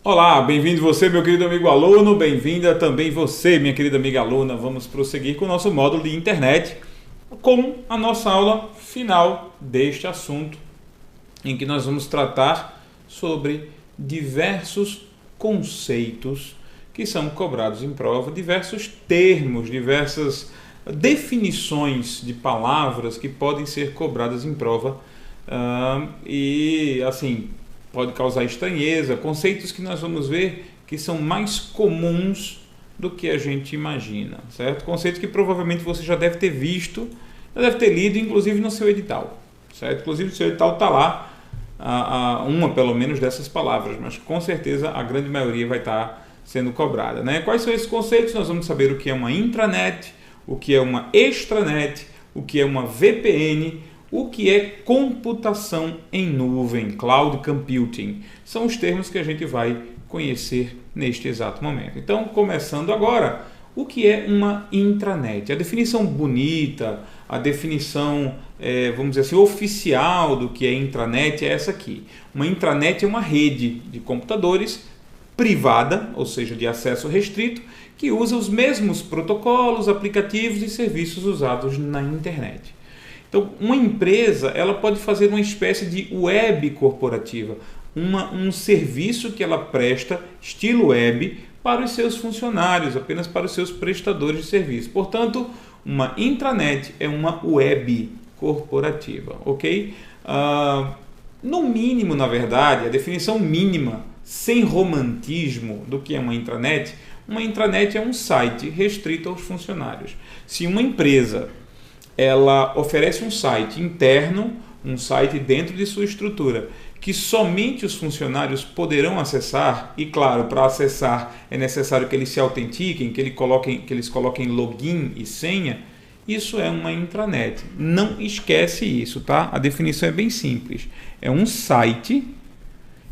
Olá, bem-vindo você, meu querido amigo aluno, bem-vinda também você, minha querida amiga aluna. Vamos prosseguir com o nosso módulo de internet com a nossa aula final deste assunto, em que nós vamos tratar sobre diversos conceitos que são cobrados em prova, diversos termos, diversas definições de palavras que podem ser cobradas em prova e assim pode causar estranheza, conceitos que nós vamos ver que são mais comuns do que a gente imagina, certo? Conceitos que provavelmente você já deve ter visto, já deve ter lido, inclusive no seu edital, certo? Inclusive no seu edital está lá uma pelo menos dessas palavras, mas com certeza a grande maioria vai estar sendo cobrada, né? Quais são esses conceitos? Nós vamos saber o que é uma intranet, o que é uma extranet, o que é uma VPN, o que é computação em nuvem, cloud computing. São os termos que a gente vai conhecer neste exato momento. Então, começando agora, o que é uma intranet? A definição bonita, a definição, vamos dizer assim, oficial do que é intranet é essa aqui. Uma intranet é uma rede de computadores privada, ou seja, de acesso restrito, que usa os mesmos protocolos, aplicativos e serviços usados na internet. Então, uma empresa ela pode fazer uma espécie de web corporativa, um serviço que ela presta, estilo web, para os seus funcionários, apenas para os seus prestadores de serviço. Portanto, uma intranet é uma web corporativa, ok? No mínimo, na verdade, a definição mínima, sem romantismo, do que é uma intranet é um site restrito aos funcionários. Se uma empresa ela oferece um site interno, um site dentro de sua estrutura, que somente os funcionários poderão acessar, e claro, para acessar é necessário que eles se autentiquem, que eles coloquem login e senha, isso é uma intranet. Não esquece isso, tá? A definição é bem simples. É um site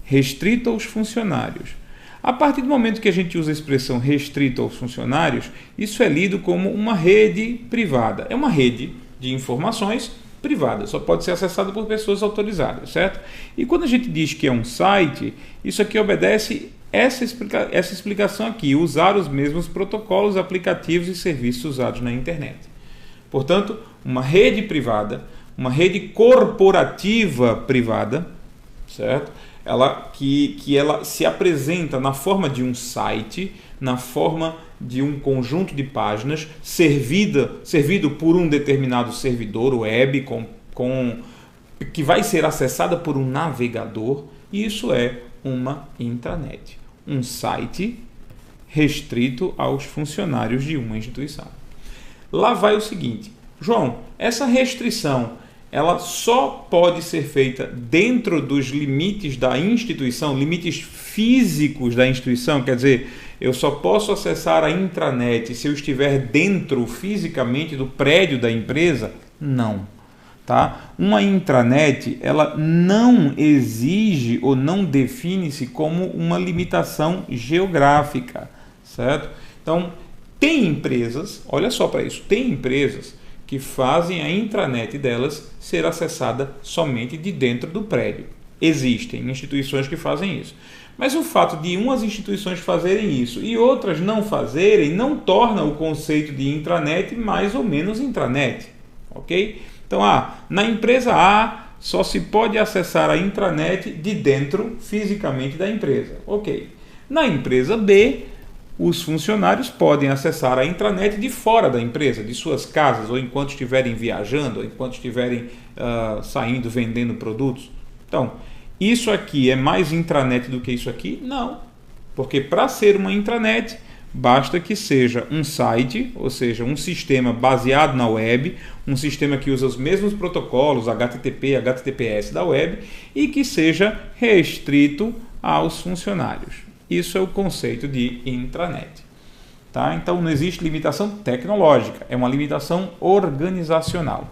restrito aos funcionários. A partir do momento que a gente usa a expressão restrito aos funcionários, isso é lido como uma rede privada. É uma rede de informações privada, só pode ser acessada por pessoas autorizadas, certo? E quando a gente diz que é um site, isso aqui obedece essa explicação aqui, usar os mesmos protocolos, aplicativos e serviços usados na internet. Portanto, uma rede privada, uma rede corporativa privada, certo? Que ela se apresenta na forma de um site, na forma de um conjunto de páginas servido por um determinado servidor web que vai ser acessada por um navegador, e isso é uma intranet, um site restrito aos funcionários de uma instituição. Lá vai o seguinte, João, essa restrição ela só pode ser feita dentro dos limites da instituição, limites físicos da instituição, quer dizer, eu só posso acessar a intranet se eu estiver dentro fisicamente do prédio da empresa? Não. Tá? Uma intranet ela não exige ou não define-se como uma limitação geográfica, certo? Então, tem empresas, olha só para isso, tem empresas que fazem a intranet delas ser acessada somente de dentro do prédio. Existem instituições que fazem isso. Mas o fato de umas instituições fazerem isso e outras não fazerem não torna o conceito de intranet mais ou menos intranet. Ok? Então, na empresa A só se pode acessar a intranet de dentro fisicamente da empresa. Ok. Na empresa B, os funcionários podem acessar a intranet de fora da empresa, de suas casas, ou enquanto estiverem viajando, ou enquanto estiverem saindo, vendendo produtos. Então, isso aqui é mais intranet do que isso aqui? Não, porque para ser uma intranet, basta que seja um site, ou seja, um sistema baseado na web, um sistema que usa os mesmos protocolos, HTTP, HTTPS da web, e que seja restrito aos funcionários. Isso é o conceito de intranet. Tá? Então não existe limitação tecnológica, é uma limitação organizacional.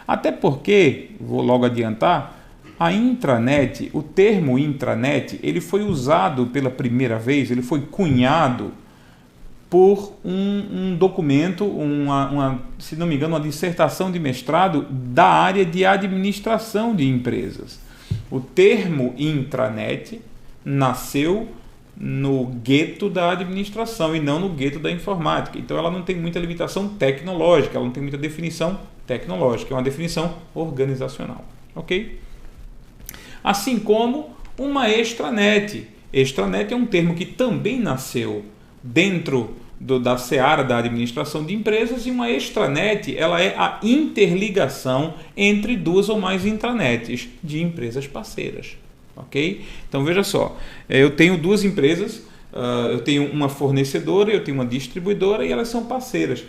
Até porque, vou logo adiantar, a intranet, o termo intranet, ele foi usado pela primeira vez, ele foi cunhado por um documento, se não me engano, uma dissertação de mestrado da área de administração de empresas. O termo intranet nasceu no gueto da administração e não no gueto da informática. Então ela não tem muita limitação tecnológica, ela não tem muita definição tecnológica, é uma definição organizacional, ok? Assim como uma extranet. Extranet é um termo que também nasceu dentro da seara da administração de empresas, e uma extranet ela é a interligação entre duas ou mais intranets de empresas parceiras. Ok? Então veja só, eu tenho duas empresas, eu tenho uma fornecedora, eu tenho uma distribuidora e elas são parceiras.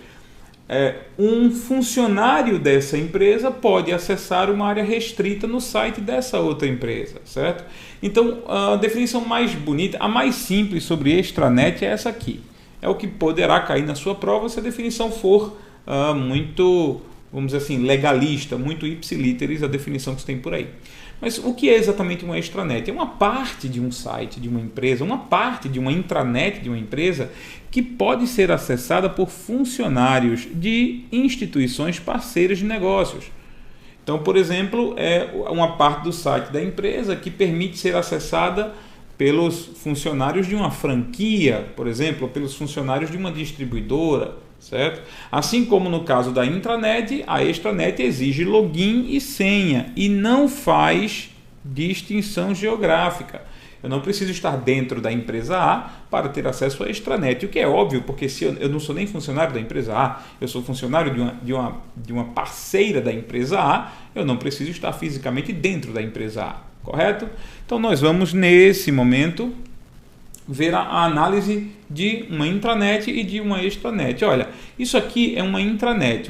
Um funcionário dessa empresa pode acessar uma área restrita no site dessa outra empresa, certo? Então a definição mais bonita, a mais simples sobre extranet é essa aqui. É o que poderá cair na sua prova se a definição for muito, vamos dizer assim, legalista, muito ipsilíteris a definição que você tem por aí. Mas o que é exatamente uma extranet? É uma parte de um site, de uma empresa, uma parte de uma intranet de uma empresa que pode ser acessada por funcionários de instituições parceiras de negócios. Então, por exemplo, é uma parte do site da empresa que permite ser acessada pelos funcionários de uma franquia, por exemplo, ou pelos funcionários de uma distribuidora, certo? Assim como no caso da intranet, a extranet exige login e senha e não faz distinção geográfica. Eu não preciso estar dentro da empresa A para ter acesso à extranet, o que é óbvio, porque se eu não sou nem funcionário da empresa A, eu sou funcionário de uma parceira da empresa A, eu não preciso estar fisicamente dentro da empresa A, correto? Então nós vamos nesse momento ver a análise de uma intranet e de uma extranet. Olha, isso aqui é uma intranet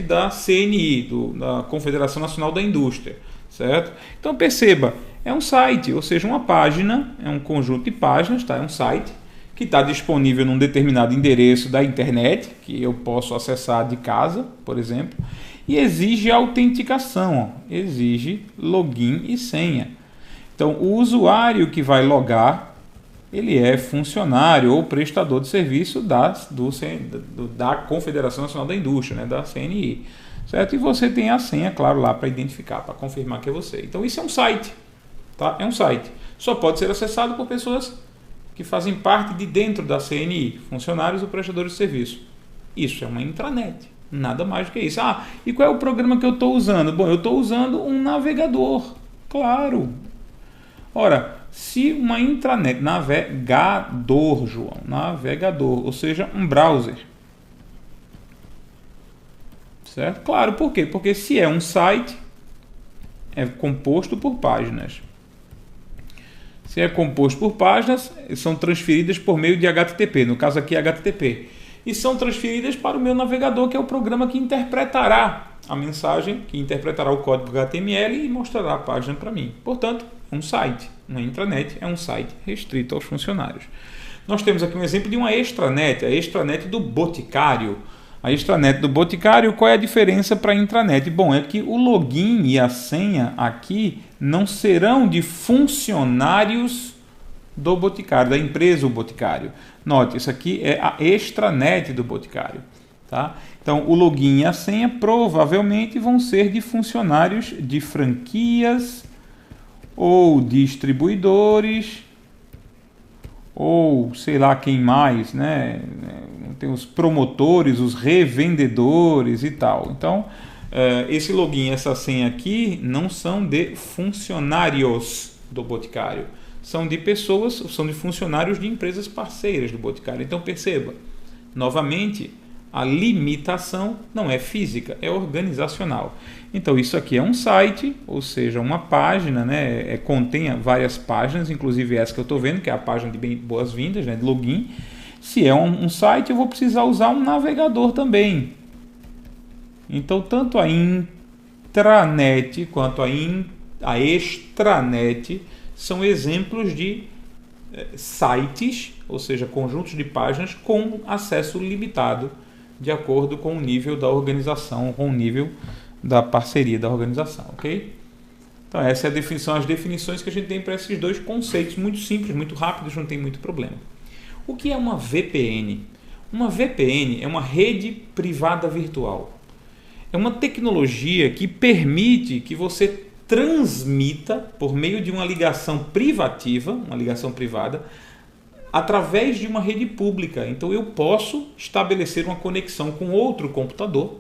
da CNI, da Confederação Nacional da Indústria, certo? Então perceba, é um site, ou seja, uma página, é um conjunto de páginas, tá? É um site que está disponível num determinado endereço da internet, que eu posso acessar de casa, por exemplo, e exige autenticação, exige login e senha. Então o usuário que vai logar, ele é funcionário ou prestador de serviço da Confederação Nacional da Indústria, né, da CNI, certo? E você tem a senha, claro, lá para identificar, para confirmar que é você. Então isso é um site, tá? É um site. Só pode ser acessado por pessoas que fazem parte de dentro da CNI, funcionários ou prestadores de serviço. Isso é uma intranet, nada mais do que isso. Ah, e qual é o programa que eu estou usando? Bom, eu estou usando um navegador, claro. Ora, se uma intranet, navegador, João, navegador, ou seja, um browser, certo? Claro, por quê? Porque se é um site, é composto por páginas. Se é composto por páginas, são transferidas por meio de HTTP, no caso aqui é HTTP, e são transferidas para o meu navegador, que é o programa que interpretará a mensagem, que interpretará o código HTML e mostrará a página para mim. Portanto, um site, uma intranet é um site restrito aos funcionários. Nós temos aqui um exemplo de uma extranet, a extranet do Boticário. A extranet do Boticário, qual é a diferença para a intranet? Bom, é que o login e a senha aqui não serão de funcionários do Boticário, da empresa o Boticário. Note, isso aqui é a extranet do Boticário. Tá? Então, o login e a senha provavelmente vão ser de funcionários de franquias ou distribuidores, ou sei lá quem mais, né? Tem os promotores, os revendedores e tal. Então, esse login e essa senha aqui não são de funcionários do Boticário, são de pessoas, são de funcionários de empresas parceiras do Boticário. Então, perceba, novamente, a limitação não é física, é organizacional. Então isso aqui é um site, ou seja, uma página, né? Contém várias páginas, inclusive essa que eu estou vendo, que é a página de boas-vindas, né? De login. Se é um site, eu vou precisar usar um navegador também. Então tanto a intranet quanto a extranet são exemplos de sites, ou seja, conjuntos de páginas com acesso limitado, de acordo com o nível da organização, com o nível da parceria da organização, ok? Então essa é a definição, as definições que a gente tem para esses dois conceitos, muito simples, muito rápidos, não tem muito problema. O que é uma VPN? Uma VPN é uma rede privada virtual. É uma tecnologia que permite que você transmita, por meio de uma ligação privativa, uma ligação privada, através de uma rede pública. Então eu posso estabelecer uma conexão com outro computador,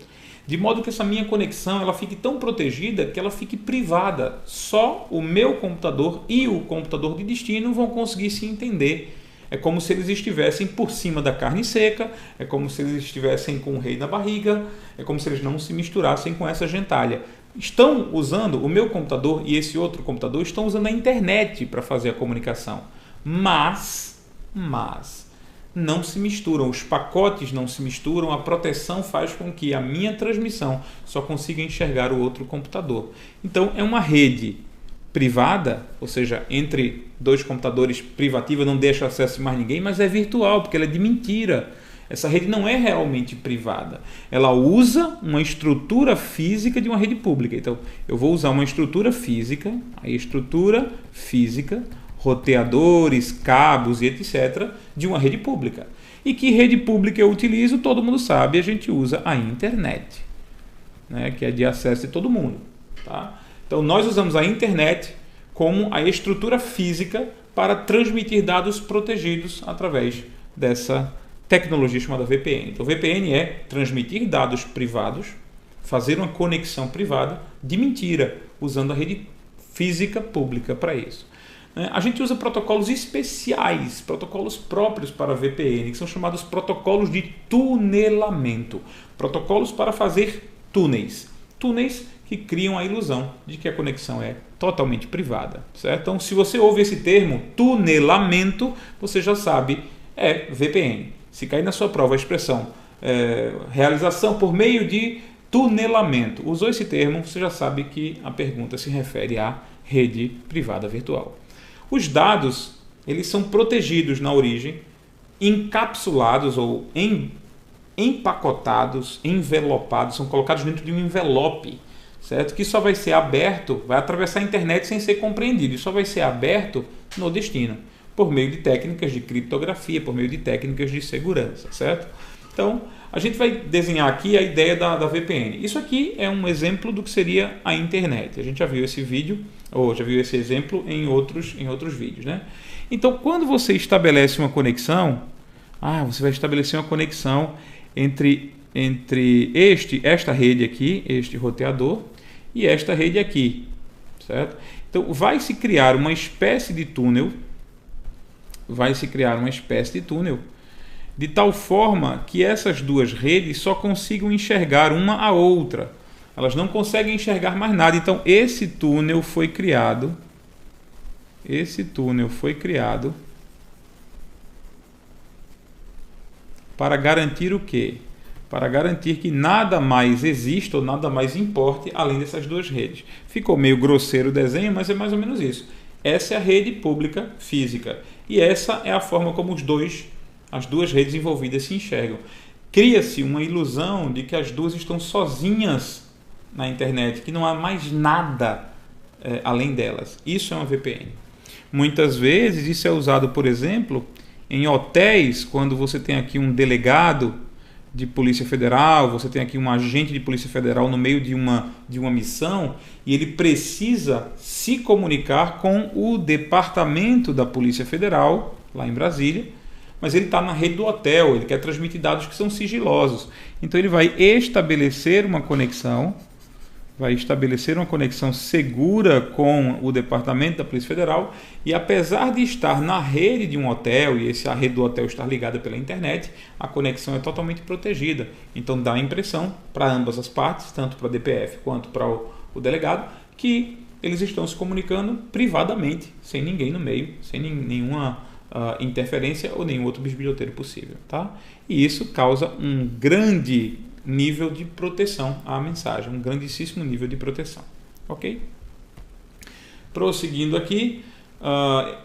de modo que essa minha conexão ela fique tão protegida que ela fique privada. Só o meu computador e o computador de destino vão conseguir se entender. É como se eles estivessem por cima da carne seca, é como se eles estivessem com o rei na barriga, é como se eles não se misturassem com essa gentalha. Estão usando, o meu computador e esse outro computador estão usando a internet para fazer a comunicação. Mas não se misturam, os pacotes não se misturam, a proteção faz com que a minha transmissão só consiga enxergar o outro computador. Então é uma rede privada, ou seja, entre dois computadores privativa, não deixa acesso a mais ninguém, mas é virtual, porque ela é de mentira. Essa rede não é realmente privada. Ela usa uma estrutura física de uma rede pública. Então, eu vou usar uma estrutura física, roteadores, cabos e etc., de uma rede pública. E que rede pública eu utilizo, todo mundo sabe, a gente usa a internet, né, que é de acesso de todo mundo. Tá? Então, nós usamos a internet como a estrutura física para transmitir dados protegidos através dessa tecnologia chamada VPN. Então, VPN é transmitir dados privados, fazer uma conexão privada de mentira, usando a rede física pública para isso. A gente usa protocolos especiais, protocolos próprios para VPN, que são chamados protocolos de tunelamento. Protocolos para fazer túneis. Túneis que criam a ilusão de que a conexão é totalmente privada. Certo? Então, se você ouve esse termo, tunelamento, você já sabe, é VPN. Se cair na sua prova a expressão realização por meio de tunelamento, usou esse termo, você já sabe que a pergunta se refere à rede privada virtual. Os dados, eles são protegidos na origem, encapsulados ou empacotados, envelopados, são colocados dentro de um envelope, certo? Que só vai ser aberto, vai atravessar a internet sem ser compreendido, e só vai ser aberto no destino, por meio de técnicas de criptografia, por meio de técnicas de segurança, certo? Então, a gente vai desenhar aqui a ideia da VPN. Isso aqui é um exemplo do que seria a internet. A gente já viu esse vídeo, ou já viu esse exemplo em outros vídeos, né? Então, quando você estabelece uma conexão, você vai estabelecer uma conexão entre esta rede aqui, este roteador, e esta rede aqui, certo? Então, vai se criar uma espécie de túnel, de tal forma que essas duas redes só consigam enxergar uma a outra. Elas não conseguem enxergar mais nada. Então, esse túnel foi criado para garantir o quê? Para garantir que nada mais exista ou nada mais importe além dessas duas redes. Ficou meio grosseiro o desenho, mas é mais ou menos isso. Essa é a rede pública física. E essa é a forma como as duas redes envolvidas se enxergam. Cria-se uma ilusão de que as duas estão sozinhas na internet, que não há mais nada além delas. Isso é uma VPN. Muitas vezes isso é usado, por exemplo, em hotéis, quando você tem aqui um delegado de Polícia Federal, você tem aqui um agente de Polícia Federal no meio de uma missão e ele precisa se comunicar com o departamento da Polícia Federal, lá em Brasília, mas ele está na rede do hotel, ele quer transmitir dados que são sigilosos. Então ele vai estabelecer uma conexão segura com o departamento da Polícia Federal e, apesar de estar na rede de um hotel e a rede do hotel estar ligada pela internet, a conexão é totalmente protegida. Então dá a impressão para ambas as partes, tanto para a DPF quanto para o delegado, que eles estão se comunicando privadamente, sem ninguém no meio, sem nenhuma interferência ou nenhum outro bisbilhoteiro possível. Tá? E isso causa um grande nível de proteção à mensagem, um grandíssimo nível de proteção. Ok? Prosseguindo aqui,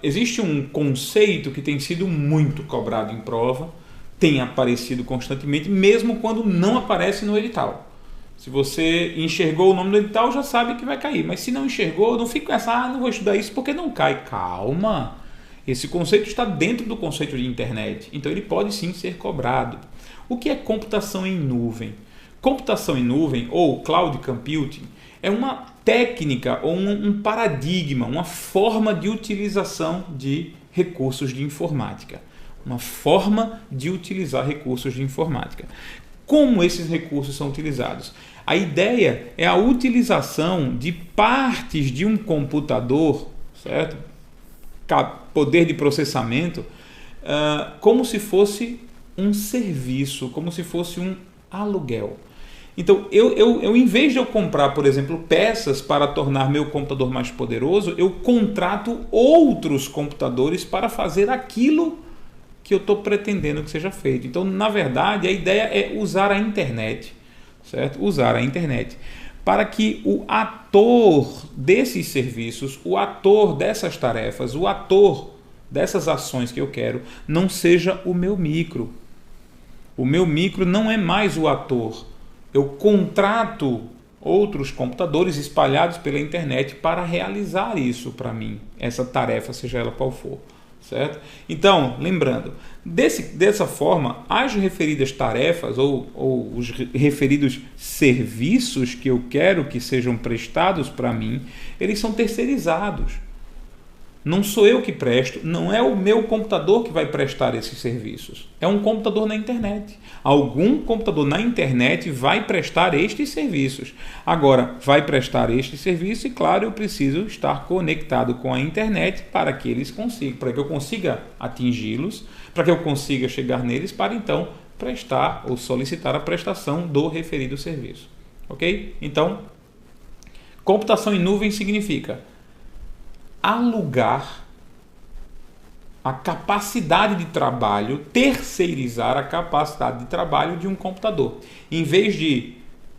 existe um conceito que tem sido muito cobrado em prova, tem aparecido constantemente, mesmo quando não aparece no edital. Se você enxergou o nome do edital, já sabe que vai cair, mas se não enxergou, não fica com essa, não vou estudar isso porque não cai. Calma! Esse conceito está dentro do conceito de internet, então ele pode sim ser cobrado. O que é computação em nuvem? Computação em nuvem, ou cloud computing, é uma técnica ou um paradigma, uma forma de utilização de recursos de informática. uma forma de utilizar recursos de informática. Como esses recursos são utilizados? A ideia é a utilização de partes de um computador, certo? Poder de processamento, como se fosse um serviço, como se fosse um aluguel. Então, em vez de eu comprar, por exemplo, peças para tornar meu computador mais poderoso, eu contrato outros computadores para fazer aquilo que eu estou pretendendo que seja feito. Então, na verdade, a ideia é usar a internet, certo? Usar a internet para que o ator desses serviços, o ator dessas tarefas, o ator dessas ações que eu quero, não seja o meu micro. O meu micro não é mais o ator. Eu contrato outros computadores espalhados pela internet para realizar isso para mim, essa tarefa, seja ela qual for. Certo? Então, lembrando, dessa forma, as referidas tarefas ou os referidos serviços que eu quero que sejam prestados para mim, eles são terceirizados. Não sou eu que presto, não é o meu computador que vai prestar esses serviços. É um computador na internet. Algum computador na internet vai prestar estes serviços. Agora, vai prestar este serviço e, claro, eu preciso estar conectado com a internet para que eles consigam, para que eu consiga atingi-los, para que eu consiga chegar neles, para então prestar ou solicitar a prestação do referido serviço. Ok? Então, computação em nuvem significa alugar a capacidade de trabalho, terceirizar a capacidade de trabalho de um computador. Em vez de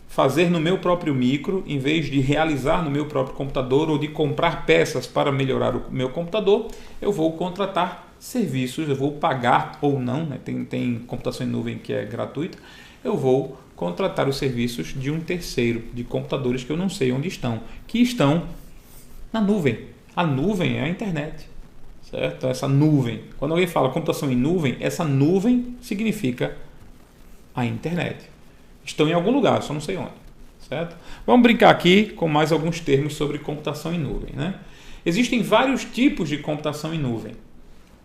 fazer no meu próprio micro, em vez de realizar no meu próprio computador ou de comprar peças para melhorar o meu computador, eu vou contratar serviços, eu vou pagar ou não, né? Tem computação em nuvem que é gratuita, eu vou contratar os serviços de um terceiro, de computadores que eu não sei onde estão, que estão na nuvem. A nuvem é a internet, certo? Essa nuvem, quando alguém fala computação em nuvem, essa nuvem significa a internet. Estão em algum lugar, só não sei onde, certo? Vamos brincar aqui com mais alguns termos sobre computação em nuvem, né? Existem vários tipos de computação em nuvem,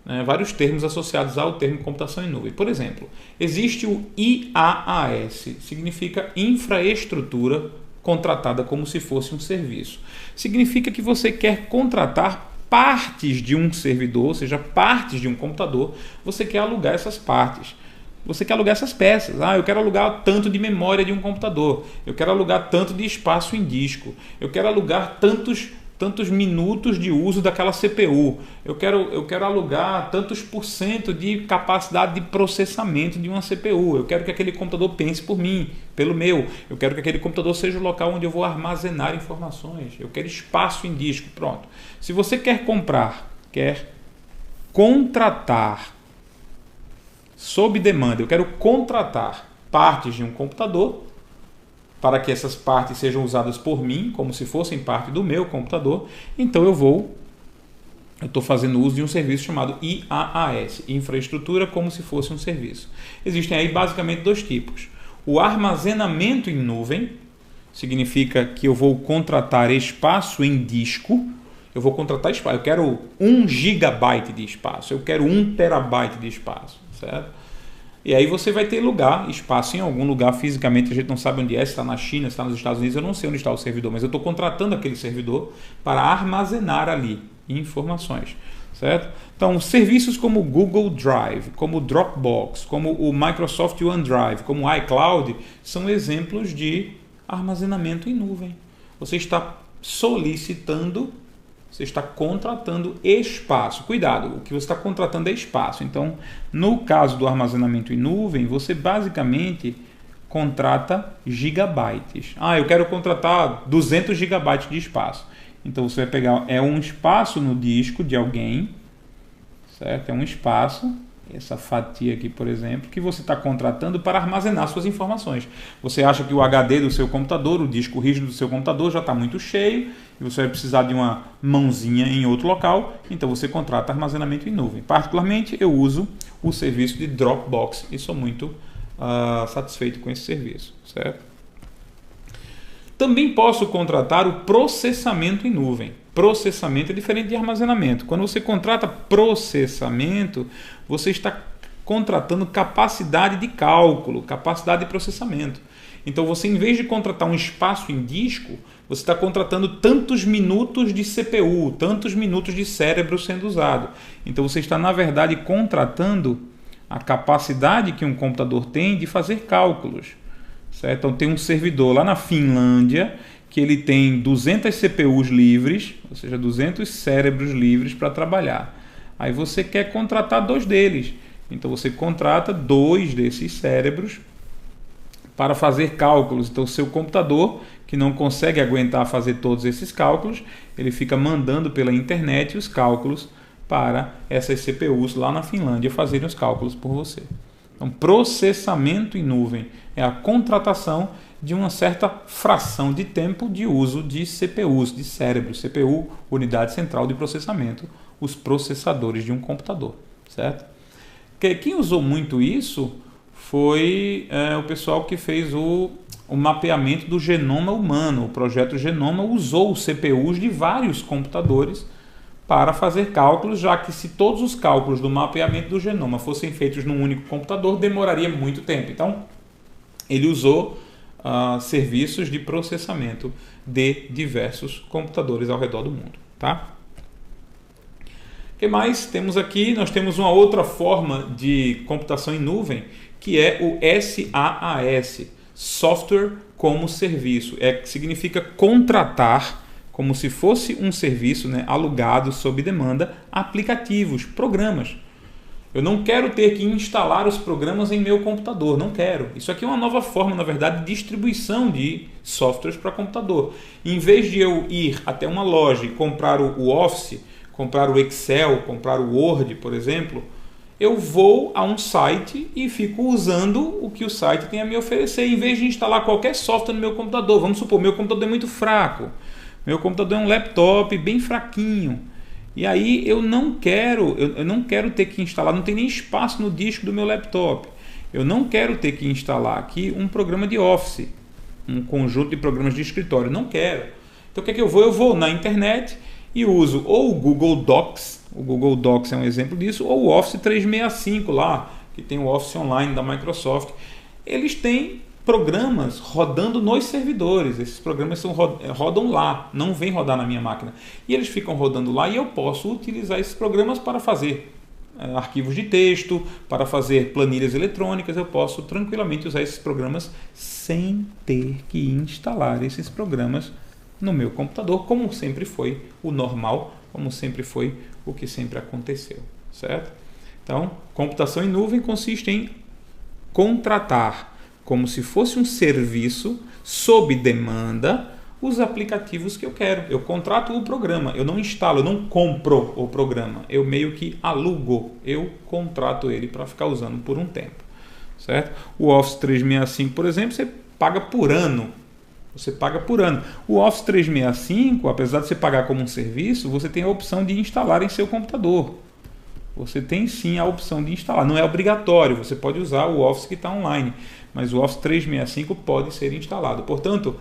né? Vários termos associados ao termo computação em nuvem. Por exemplo, existe o IaaS, significa infraestrutura contratada como se fosse um serviço. Significa que você quer contratar partes de um servidor, ou seja, partes de um computador, você quer alugar essas partes. Você quer alugar essas peças. Eu quero alugar tanto de memória de um computador, eu quero alugar tanto de espaço em disco, eu quero alugar tantos minutos de uso daquela CPU, eu quero alugar tantos % de capacidade de processamento de uma CPU, eu quero que aquele computador pense por mim, pelo meu, eu quero que aquele computador seja o local onde eu vou armazenar informações, eu quero espaço em disco, pronto. Se você quer contratar sob demanda, eu quero contratar partes de um computador, para que essas partes sejam usadas por mim, como se fossem parte do meu computador, então eu estou fazendo uso de um serviço chamado IaaS, infraestrutura como se fosse um serviço. Existem aí basicamente dois tipos. O armazenamento em nuvem, significa que eu vou contratar espaço em disco, eu vou contratar espaço, eu quero 1 GB de espaço, eu quero 1 TB de espaço, certo? E aí você vai ter espaço em algum lugar fisicamente, a gente não sabe onde é, se está na China, se está nos Estados Unidos, eu não sei onde está o servidor, mas eu estou contratando aquele servidor para armazenar ali informações, certo? Então, serviços como o Google Drive, como o Dropbox, como o Microsoft OneDrive, como o iCloud, são exemplos de armazenamento em nuvem. Você está solicitando, você está contratando espaço. Cuidado, o que você está contratando é espaço. Então, no caso do armazenamento em nuvem, você basicamente contrata gigabytes. Eu quero contratar 200 gigabytes de espaço. Então, você vai pegar, um espaço no disco de alguém, certo? É um espaço, essa fatia aqui, por exemplo, que você está contratando para armazenar suas informações. Você acha que o HD do seu computador, o disco rígido do seu computador já está muito cheio e você vai precisar de uma mãozinha em outro local, então você contrata armazenamento em nuvem. Particularmente, eu uso o serviço de Dropbox e sou muito satisfeito com esse serviço, certo? Também posso contratar o processamento em nuvem. Processamento é diferente de armazenamento. Quando você contrata processamento, você está contratando capacidade de cálculo, capacidade de processamento. Então você, em vez de contratar um espaço em disco, você está contratando tantos minutos de CPU, tantos minutos de cérebro sendo usado. Então você está, na verdade, contratando a capacidade que um computador tem de fazer cálculos. Certo? Então tem um servidor lá na Finlândia que ele tem 200 CPUs livres, ou seja, 200 cérebros livres para trabalhar. Aí você quer contratar 2 deles. Então você contrata 2 desses cérebros para fazer cálculos. Então o seu computador, que não consegue aguentar fazer todos esses cálculos, ele fica mandando pela internet os cálculos para essas CPUs lá na Finlândia fazerem os cálculos por você. Então, processamento em nuvem é a contratação de uma certa fração de tempo de uso de CPUs, de cérebro. CPU, unidade central de processamento, os processadores de um computador, certo? Quem usou muito isso foi o pessoal que fez o mapeamento do genoma humano. O projeto Genoma usou os CPUs de vários computadores para fazer cálculos, já que se todos os cálculos do mapeamento do genoma fossem feitos num único computador, demoraria muito tempo. Então, ele usou serviços de processamento de diversos computadores ao redor do mundo. Tá? O que mais temos aqui? Nós temos uma outra forma de computação em nuvem, que é o SaaS, Software como Serviço. Significa contratar, como se fosse um serviço, né, alugado sob demanda, aplicativos, programas. Eu não quero ter que instalar os programas em meu computador, não quero. Isso aqui é uma nova forma, na verdade, de distribuição de softwares para computador. Em vez de eu ir até uma loja e comprar o Office, comprar o Excel, comprar o Word, por exemplo, eu vou a um site e fico usando o que o site tem a me oferecer, em vez de instalar qualquer software no meu computador. Vamos supor, meu computador é muito fraco. Meu computador é um laptop bem fraquinho. E aí eu não quero ter que instalar, não tem nem espaço no disco do meu laptop. Eu não quero ter que instalar aqui um programa de Office, um conjunto de programas de escritório. Não quero. Então o que é que eu vou? Eu vou na internet e uso ou o Google Docs, o Google Docs é um exemplo disso, ou o Office 365 lá, que tem o Office Online da Microsoft. Eles têm programas rodando nos servidores. Esses programas rodam lá, não vêm rodar na minha máquina. E eles ficam rodando lá e eu posso utilizar esses programas para fazer arquivos de texto, para fazer planilhas eletrônicas. Eu posso tranquilamente usar esses programas sem ter que instalar esses programas no meu computador, como sempre foi o normal, como sempre foi o que sempre aconteceu, certo? Então, computação em nuvem consiste em contratar, como se fosse um serviço, sob demanda, os aplicativos que eu quero. Eu contrato o programa, eu não instalo, eu não compro o programa, eu meio que alugo, eu contrato ele para ficar usando por um tempo, certo? O Office 365, por exemplo, você paga por ano. Você paga por ano. O Office 365, apesar de você pagar como um serviço, você tem a opção de instalar em seu computador. Você tem sim a opção de instalar. Não é obrigatório, você pode usar o Office que está online, mas o Office 365 pode ser instalado. Portanto,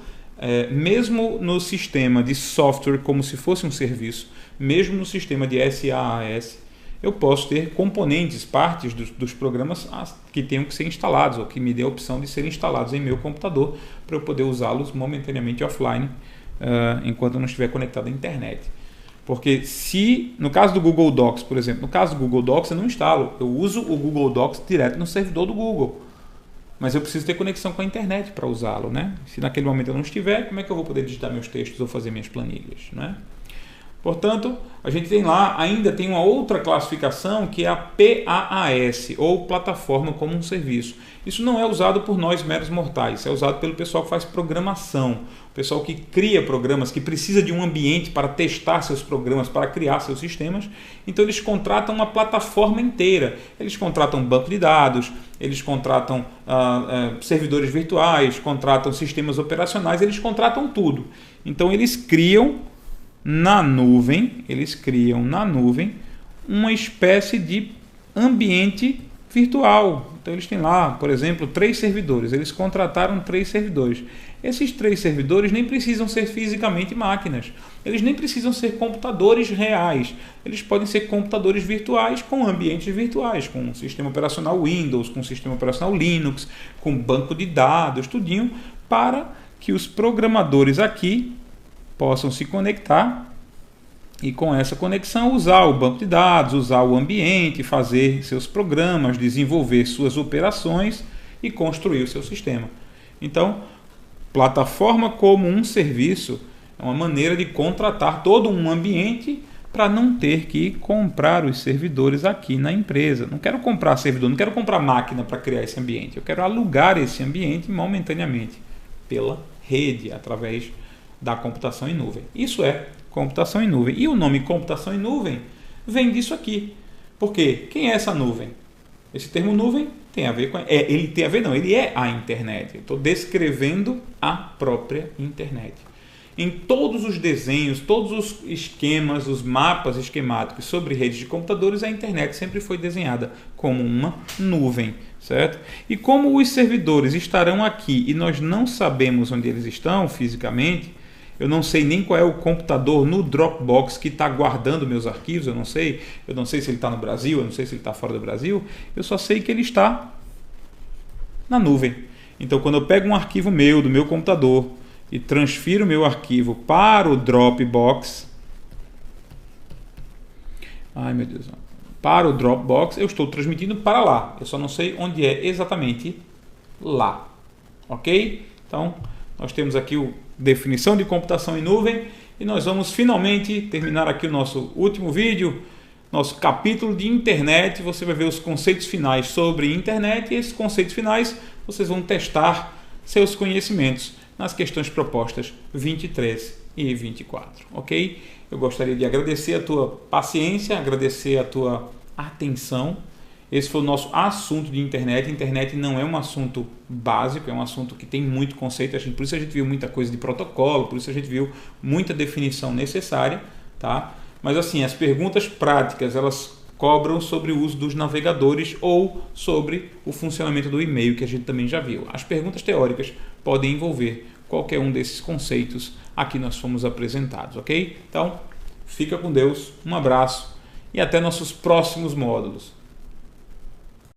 mesmo no sistema de software como se fosse um serviço, mesmo no sistema de SaaS, eu posso ter componentes, partes dos programas que tenham que ser instalados, ou que me dê a opção de serem instalados em meu computador, para eu poder usá-los momentaneamente offline, enquanto eu não estiver conectado à internet. Porque se, no caso do Google Docs, por exemplo, no caso do Google Docs eu não instalo, eu uso o Google Docs direto no servidor do Google. Mas eu preciso ter conexão com a internet para usá-lo, né? Se naquele momento eu não estiver, como é que eu vou poder digitar meus textos ou fazer minhas planilhas, né? Portanto, a gente tem lá, ainda tem uma outra classificação que é a PaaS, ou Plataforma como um Serviço. Isso não é usado por nós meros mortais, é usado pelo pessoal que faz programação, o pessoal que cria programas, que precisa de um ambiente para testar seus programas, para criar seus sistemas. Então eles contratam uma plataforma inteira, eles contratam banco de dados, eles contratam servidores virtuais, contratam sistemas operacionais, eles contratam tudo. Então eles criam na nuvem uma espécie de ambiente virtual, Então eles têm lá, por exemplo, 3 servidores. Eles contrataram 3 servidores. Esses 3 servidores nem precisam ser fisicamente máquinas. Eles nem precisam ser computadores reais. Eles podem ser computadores virtuais com ambientes virtuais, com um sistema operacional Windows, com um sistema operacional Linux, com banco de dados, tudinho, para que os programadores aqui possam se conectar e com essa conexão usar o banco de dados, usar o ambiente, fazer seus programas, desenvolver suas operações e construir o seu sistema. Então, plataforma como um serviço é uma maneira de contratar todo um ambiente para não ter que comprar os servidores aqui na empresa. Não quero comprar servidor, não quero comprar máquina para criar esse ambiente. Eu quero alugar esse ambiente momentaneamente pela rede, através da computação em nuvem. Isso é computação em nuvem. E o nome computação em nuvem vem disso aqui. Por quê? Quem é essa nuvem? Esse termo nuvem tem a ver com... ele tem a ver, não, ele é a internet. Eu estou descrevendo a própria internet. Em todos os desenhos, todos os esquemas, os mapas esquemáticos sobre redes de computadores, a internet sempre foi desenhada como uma nuvem, certo? E como os servidores estarão aqui e nós não sabemos onde eles estão fisicamente, eu não sei nem qual é o computador no Dropbox que está guardando meus arquivos, eu não sei se ele está no Brasil, eu não sei se ele está fora do Brasil, eu só sei que ele está na nuvem. Então, quando eu pego um arquivo meu, do meu computador, e transfiro o meu arquivo para o Dropbox, para o Dropbox, eu estou transmitindo para lá, eu só não sei onde é exatamente lá, ok? Então, nós temos aqui a definição de computação em nuvem e nós vamos finalmente terminar aqui o nosso último vídeo, nosso capítulo de internet. Você vai ver os conceitos finais sobre internet e esses conceitos finais vocês vão testar seus conhecimentos nas questões propostas 23 e 24, ok? Eu gostaria de agradecer a tua paciência, agradecer a tua atenção. Esse foi o nosso assunto de internet. Internet não é um assunto básico, é um assunto que tem muito conceito. Por isso a gente viu muita coisa de protocolo, por isso a gente viu muita definição necessária, tá? Mas assim, as perguntas práticas, elas cobram sobre o uso dos navegadores ou sobre o funcionamento do e-mail, que a gente também já viu. As perguntas teóricas podem envolver qualquer um desses conceitos aqui nós fomos apresentados, ok? Então, fica com Deus, um abraço e até nossos próximos módulos.